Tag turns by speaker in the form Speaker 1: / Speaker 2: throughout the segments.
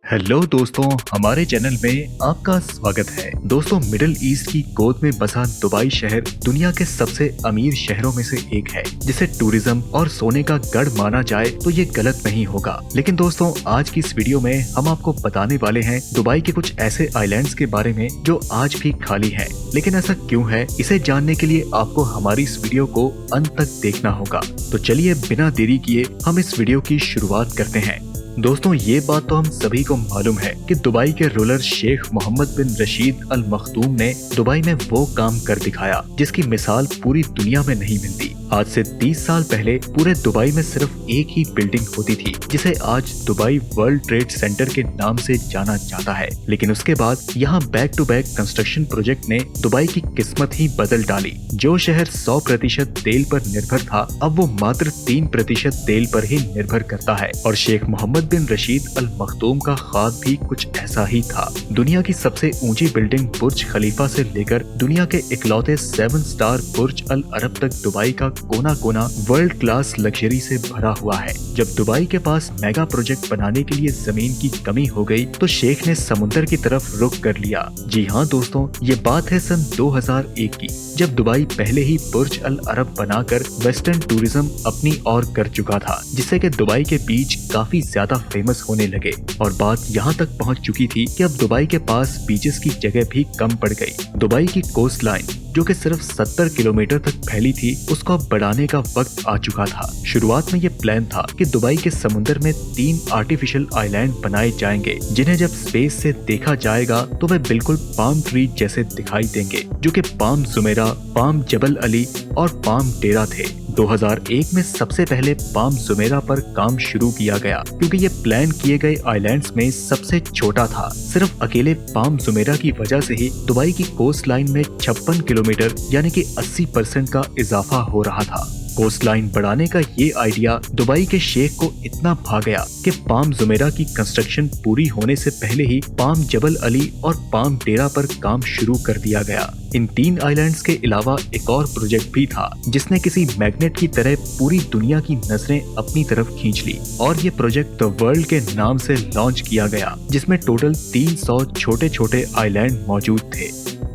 Speaker 1: Hello दोस्तों, हमारे channel में आपका स्वागत है। दोस्तों, मिडिल ईस्ट की गोद में बसा दुबई शहर दुनिया के सबसे अमीर शहरों में से एक है, जिसे टूरिज्म और सोने का गढ़ माना जाए तो ये गलत नहीं होगा। लेकिन दोस्तों, आज की इस वीडियो में हम आपको बताने वाले हैं दुबई के कुछ ऐसे आइलैंड्स के बारे में जो आज भी खाली है। लेकिन ऐसा क्यों है, इसे जानने के लिए आपको हमारी इस वीडियो को अंत तक देखना होगा। तो चलिए बिना देरी किए हम इस वीडियो की शुरुआत करते हैं। दोस्तों, ये बात तो हम सभी को मालूम है कि दुबई के रूलर शेख मोहम्मद बिन रशीद अल मखदूम ने दुबई में वो काम कर दिखाया जिसकी मिसाल पूरी दुनिया में नहीं मिलती। आज से 30 साल पहले पूरे दुबई में सिर्फ एक ही बिल्डिंग होती थी, जिसे आज दुबई वर्ल्ड ट्रेड सेंटर के नाम से जाना जाता है। लेकिन उसके बाद यहाँ back to back construction project ने दुबई की किस्मत ही बदल डाली। जो शहर 100% तेल पर निर्भर था, अब वो मात्र 3% तेल पर ही निर्भर करता है। और शेख मोहम्मद बिन रशीद अल मखदूम का ख्वाब भी कुछ ऐसा ही था। दुनिया की सबसे ऊंची बिल्डिंग बुर्ज खलीफा से लेकर दुनिया के इकलौते 7 स्टार बुर्ज अल अरब तक दुबई का कोना कोना वर्ल्ड क्लास लग्जरी से भरा हुआ है। जब दुबई के पास मेगा प्रोजेक्ट बनाने के लिए जमीन की कमी हो गई तो शेख ने समुद्र की तरफ रुख कर लिया। जी हाँ दोस्तों, ये बात है सन 2001 की, जब दुबई पहले ही बुर्ज अल अरब बनाकर वेस्टर्न टूरिज्म अपनी ओर कर चुका था, जिससे कि दुबई के बीच काफी ज्यादा फेमस होने लगे। और बात यहाँ तक पहुँच चुकी थी कि अब दुबई के पास बीचेस की जगह भी कम पड़ गई। दुबई की कोस्ट लाइन, जो कि सिर्फ 70 किलोमीटर तक फैली थी, उसको अब बढ़ाने का वक्त आ चुका था। शुरुआत में ये प्लान था कि दुबई के समुद्र में 3 आर्टिफिशियल आइलैंड बनाए जाएंगे, जिन्हें जब स्पेस से देखा जाएगा तो वे बिल्कुल पाम ट्री जैसे दिखाई देंगे, जो कि पाम जुमेरा, पाम जबल अली और पाम डेरा थे। 2001 में सबसे पहले पाम जुमेरा पर काम शुरू किया गया, क्योंकि ये प्लान किए गए आइलैंड्स में सबसे छोटा था। सिर्फ अकेले पाम जुमेरा की वजह से ही दुबई की कोस्ट लाइन में 56 किलोमीटर यानी कि 80% का इजाफा हो रहा था। कोस्ट लाइन बढ़ाने का ये आइडिया दुबई के शेख को इतना भा गया कि पाम जुमेरा की कंस्ट्रक्शन पूरी होने से पहले ही पाम जबल अली और पाम डेरा पर काम शुरू कर दिया गया। इन 3 आइलैंड्स के अलावा एक और प्रोजेक्ट भी था, जिसने किसी मैग्नेट की तरह पूरी दुनिया की नजरें अपनी तरफ खींच ली, और ये प्रोजेक्ट द वर्ल्ड के नाम से लॉन्च किया गया, जिसमें टोटल 300 छोटे छोटे आइलैंड मौजूद थे।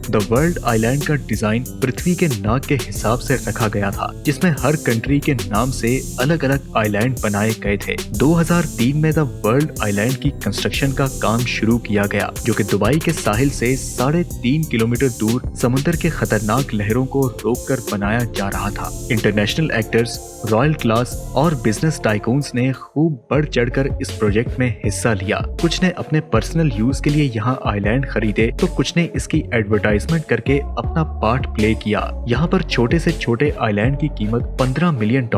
Speaker 1: द वर्ल्ड आइलैंड का डिजाइन पृथ्वी के नाक के हिसाब से रखा गया था, जिसमें हर कंट्री के नाम से अलग अलग आइलैंड बनाए गए थे। 2003 में द वर्ल्ड आइलैंड की कंस्ट्रक्शन का काम शुरू किया गया, जो कि दुबई के साहिल से 3.5 किलोमीटर दूर समुद्र के खतरनाक लहरों को रोककर बनाया जा रहा था। इंटरनेशनल एक्टर्स, रॉयल क्लास और बिजनेस टाइकून्स ने खूब बढ़ चढ़कर इस प्रोजेक्ट में हिस्सा लिया। कुछ ने अपने पर्सनल यूज के लिए यहाँ आइलैंड खरीदे, तो कुछ ने इसकी एडवर्टाइजमेंट करके अपना पार्ट प्ले किया। यहाँ पर छोटे से छोटे आइलैंड की कीमत $15 मिलियन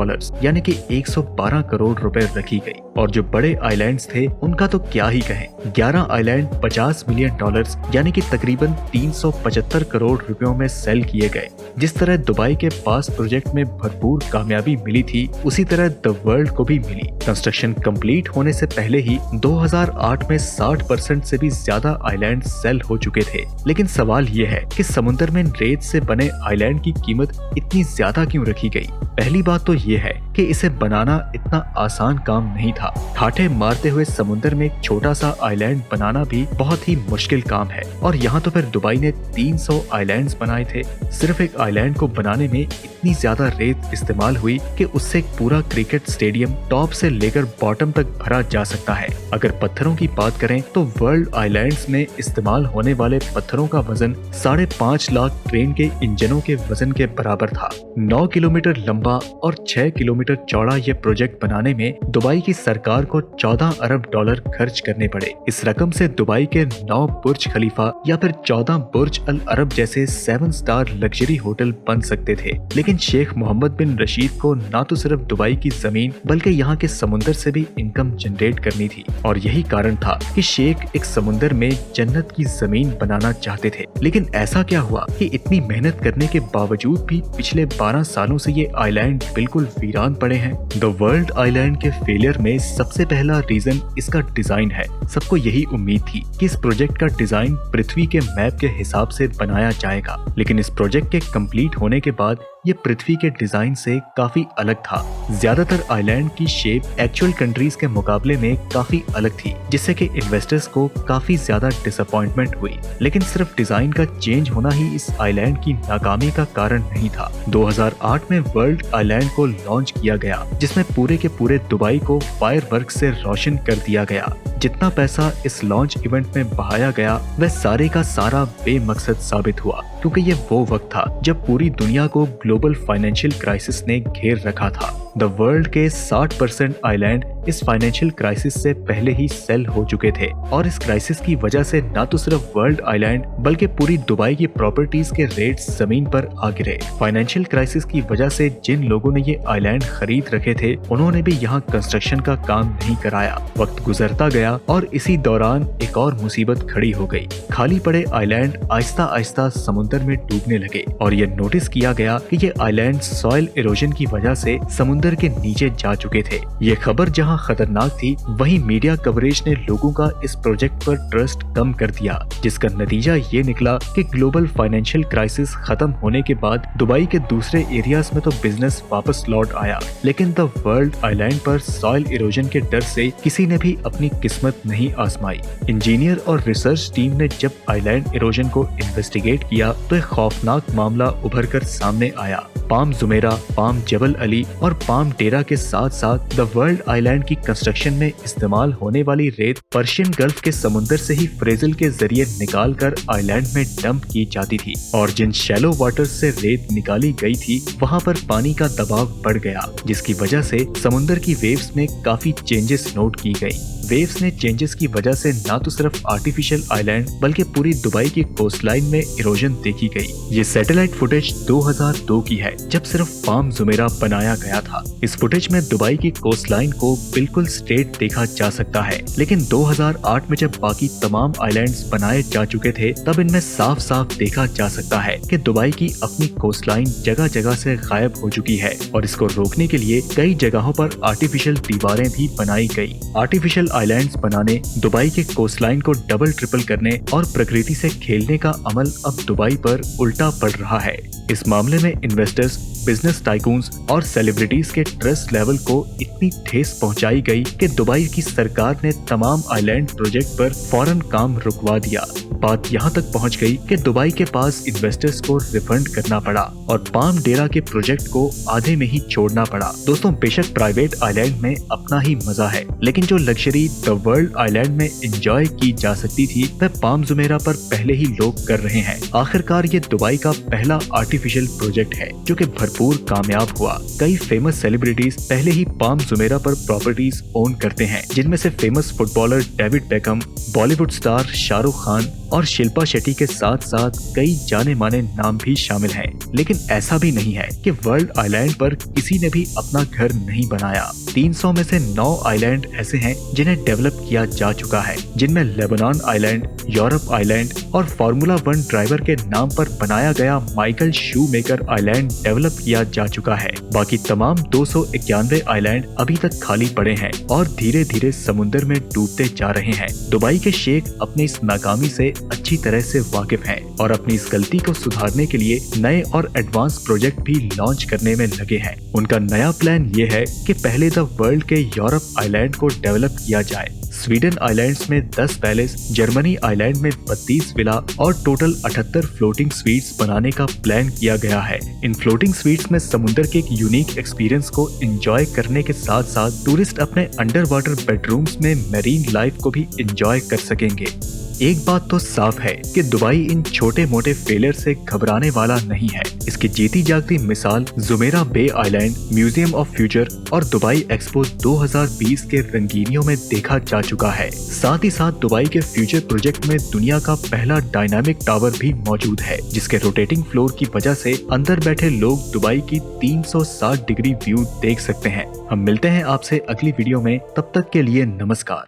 Speaker 1: यानी कि 112 करोड़ रुपए रखी गई, और जो बड़े आइलैंड्स थे उनका तो क्या ही कहें। 11 आइलैंड $50 मिलियन यानी कि तकरीबन 375 करोड़ रुपयों में सेल किए गए। जिस तरह दुबई के पास प्रोजेक्ट में भरपूर कामयाबी मिली थी, उसी तरह द वर्ल्ड को भी मिली। कंस्ट्रक्शन कंप्लीट होने से पहले ही 2008 में 60% से भी ज्यादा आइलैंड सेल हो चुके थे। लेकिन सवाल ये है कि समुद्र में रेत से बने आइलैंड की कीमत इतनी ज्यादा क्यों रखी गई? पहली बात तो ये है कि इसे बनाना इतना आसान काम नहीं था। ठाठे मारते हुए समुद्र में एक छोटा सा आइलैंड बनाना भी बहुत ही मुश्किल काम है, और यहाँ तो फिर दुबई ने 300 आइलैंड्स बनाए थे। सिर्फ एक आइलैंड को बनाने में इतनी ज्यादा रेत इस्तेमाल हुई कि उससे एक पूरा क्रिकेट स्टेडियम टॉप से लेकर बॉटम तक भरा जा सकता है। अगर पत्थरों की बात करें तो वर्ल्ड आइलैंड्स में इस्तेमाल होने वाले पत्थरों का वजन 5.5 लाख ट्रेन के इंजनों के वजन के बराबर था। 9 किलोमीटर लंबा और 6 किलोमीटर चौड़ा ये प्रोजेक्ट बनाने में दुबई की सरकार को $14 अरब खर्च करने पड़े। इस रकम से दुबई के 9 बुर्ज खलीफा या फिर 14 बुर्ज अल अरब जैसे 7 स्टार लग्जरी होटल बन सकते थे। लेकिन शेख मोहम्मद बिन रशीद को ना तो सिर्फ दुबई की जमीन बल्कि यहाँ के समुद्र से भी इनकम जनरेट करनी थी, और यही कारण था कि शेख एक समुद्र में जन्नत की जमीन बनाना चाहते थे। लेकिन ऐसा क्या हुआ कि इतनी मेहनत करने के बावजूद भी पिछले 12 सालों से ये आइलैंड बिल्कुल वीरान पड़े हैं? द वर्ल्ड आइलैंड के फेलियर में सबसे पहला रीजन इसका डिजाइन है। सबको यही उम्मीद थी कि इस प्रोजेक्ट का डिजाइन पृथ्वी के मैप के हिसाब से बनाया जाएगा, लेकिन इस प्रोजेक्ट के कंप्लीट होने के बाद ये पृथ्वी के डिजाइन से काफी अलग था। ज्यादातर आइलैंड की शेप एक्चुअल कंट्रीज के मुकाबले में काफी अलग थी, जिससे कि इन्वेस्टर्स को काफी ज्यादा डिसअपॉइंटमेंट हुई। लेकिन सिर्फ डिजाइन का चेंज होना ही इस आइलैंड की नाकामी का कारण नहीं था। 2008 में वर्ल्ड आइलैंड को लॉन्च किया गया, जिसमें पूरे के पूरे दुबई को फायरवर्क से रोशन कर दिया गया। जितना पैसा इस लॉन्च इवेंट में बहाया गया वह सारे का सारा बेमकसद साबित हुआ, क्योंकि ये वो वक्त था जब पूरी दुनिया को ग्लोबल फाइनेंशियल क्राइसिस ने घेर रखा था। द वर्ल्ड के 60% आइलैंड इस फाइनेंशियल क्राइसिस से पहले ही सेल हो चुके थे, और इस क्राइसिस की वजह से न तो सिर्फ वर्ल्ड आइलैंड बल्कि पूरी दुबई की प्रॉपर्टीज के रेट्स जमीन पर आ गिरे। फाइनेंशियल क्राइसिस की वजह से जिन लोगों ने ये आइलैंड खरीद रखे थे उन्होंने भी यहाँ कंस्ट्रक्शन का काम नहीं कराया। वक्त गुजरता गया और इसी दौरान एक और मुसीबत खड़ी हो गई। खाली पड़े आइलैंड आहिस्ता आहिस्ता समुद्र में डूबने लगे, और ये नोटिस किया गया कि ये आइलैंड सॉइल इरोजन की वजह से समुद्र के नीचे जा चुके थे। ये खबर जहां खतरनाक थी, वहीं मीडिया कवरेज ने लोगों का इस प्रोजेक्ट पर ट्रस्ट कम कर दिया, जिसका नतीजा ये निकला कि ग्लोबल फाइनेंशियल क्राइसिस खत्म होने के बाद दुबई के दूसरे एरियाज में तो बिजनेस वापस लौट आया, लेकिन द वर्ल्ड आइलैंड पर सॉइल इरोजन के डर से किसी ने भी अपनी किस्मत नहीं आजमाई। इंजीनियर और रिसर्च टीम ने जब आइलैंड इरोजन को इन्वेस्टिगेट किया तो एक खौफनाक मामला उभर कर सामने आया। पाम जुमेरा, पाम जबल अली और पाम टेरा के साथ साथ द वर्ल्ड आइलैंड की कंस्ट्रक्शन में इस्तेमाल होने वाली रेत पर्शियन गल्फ के समुद्र से ही फ्रेजल के जरिए निकाल कर आइलैंड में डंप की जाती थी, और जिन शैलो वाटर से रेत निकाली गई थी वहाँ पर पानी का दबाव बढ़ गया, जिसकी वजह से समुद्र की वेव्स में काफी चेंजेस नोट की गई। वेव्स ने चेंजेस की वजह से न तो सिर्फ आर्टिफिशियल आइलैंड बल्कि पूरी दुबई की कोस्टलाइन में इरोजन देखी गई। ये सैटेलाइट फुटेज 2002 की है, जब सिर्फ पाम जुमेरा बनाया गया था। इस फुटेज में दुबई की कोस्टलाइन को बिल्कुल स्ट्रेट देखा जा सकता है, लेकिन 2008 में जब बाकी तमाम आइलैंड्स बनाए जा चुके थे तब इनमें साफ साफ देखा जा सकता है कि दुबई की अपनी कोस्टलाइन जगह जगह से गायब हो चुकी है, और इसको रोकने के लिए कई जगहों पर आर्टिफिशियल दीवारें भी बनाई गई। आर्टिफिशियल आइलैंड्स बनाने, दुबई के कोस्टलाइन को डबल ट्रिपल करने और प्रकृति से खेलने का अमल अब दुबई पर उल्टा पड़ रहा है। इस मामले में इन्वेस्टर्स, बिजनेस टाइकून्स और सेलिब्रिटीज के ट्रस्ट लेवल को इतनी ठेस पहुंचाई गई कि दुबई की सरकार ने तमाम आइलैंड प्रोजेक्ट पर फौरन काम रुकवा दिया। बात यहाँ तक पहुँच गई कि दुबई के पास इन्वेस्टर्स को रिफंड करना पड़ा और पाम डेरा के प्रोजेक्ट को आधे में ही छोड़ना पड़ा। दोस्तों, बेशक प्राइवेट आइलैंड में अपना ही मजा है, लेकिन जो लग्जरी द वर्ल्ड आइलैंड में एंजॉय की जा सकती थी वह पाम जुमेरा पर पहले ही लोग कर रहे हैं। आखिरकार ये दुबई का पहला आर्टिफिशियल प्रोजेक्ट है जो कि भरपूर कामयाब हुआ। कई फेमस सेलिब्रिटीज पहले ही पाम जुमेरा पर प्रॉपर्टीज ओन करते हैं, जिनमें से famous footballer David Beckham, Bollywood star Shahrukh Khan और शिल्पा शेट्टी के साथ साथ कई जाने माने नाम भी शामिल हैं। लेकिन ऐसा भी नहीं है कि वर्ल्ड आइलैंड पर किसी ने भी अपना घर नहीं बनाया। 300 में से 9 आइलैंड ऐसे हैं जिन्हें डेवलप किया जा चुका है, जिनमें लेबनान आइलैंड, यूरोप आइलैंड और फार्मूला 1 ड्राइवर के नाम पर बनाया गया माइकल शूमेकर आइलैंड डेवलप किया जा चुका है। बाकी तमाम 291 आइलैंड अभी तक खाली पड़े हैं और धीरे धीरे समुद्र में डूबते जा रहे हैं। दुबई के शेख अपनी इस नाकामी से अच्छी तरह से वाकिफ हैं और अपनी इस गलती को सुधारने के लिए नए और एडवांस प्रोजेक्ट भी लॉन्च करने में लगे हैं। उनका नया प्लान ये है कि पहले द वर्ल्ड के यूरोप आइलैंड को डेवलप किया जाए। स्वीडन आइलैंड्स में 10 पैलेस, जर्मनी आइलैंड में 32 विला और टोटल 78 फ्लोटिंग स्वीट्स बनाने का प्लान किया गया है। इन फ्लोटिंग स्वीट्स में समुद्र के एक यूनिक एक्सपीरियंस को एंजॉय करने के साथ साथ टूरिस्ट अपने अंडर वाटर बेडरूम्स में मैरीन लाइफ को भी एंजॉय कर सकेंगे। एक बात तो साफ है कि दुबई इन छोटे मोटे फेलियर से घबराने वाला नहीं है। इसकी जीती जागती मिसाल Jumeirah Bay Island, Museum of Future और दुबई एक्सपो 2020 के रंगीनियों में देखा जा चुका है। साथ ही साथ दुबई के फ्यूचर प्रोजेक्ट में दुनिया का पहला डायनामिक टावर भी मौजूद है, जिसके रोटेटिंग फ्लोर की वजह से अंदर बैठे लोग दुबई की 360 डिग्री व्यू देख सकते हैं। हम मिलते हैं आपसे अगली वीडियो में, तब तक के लिए नमस्कार।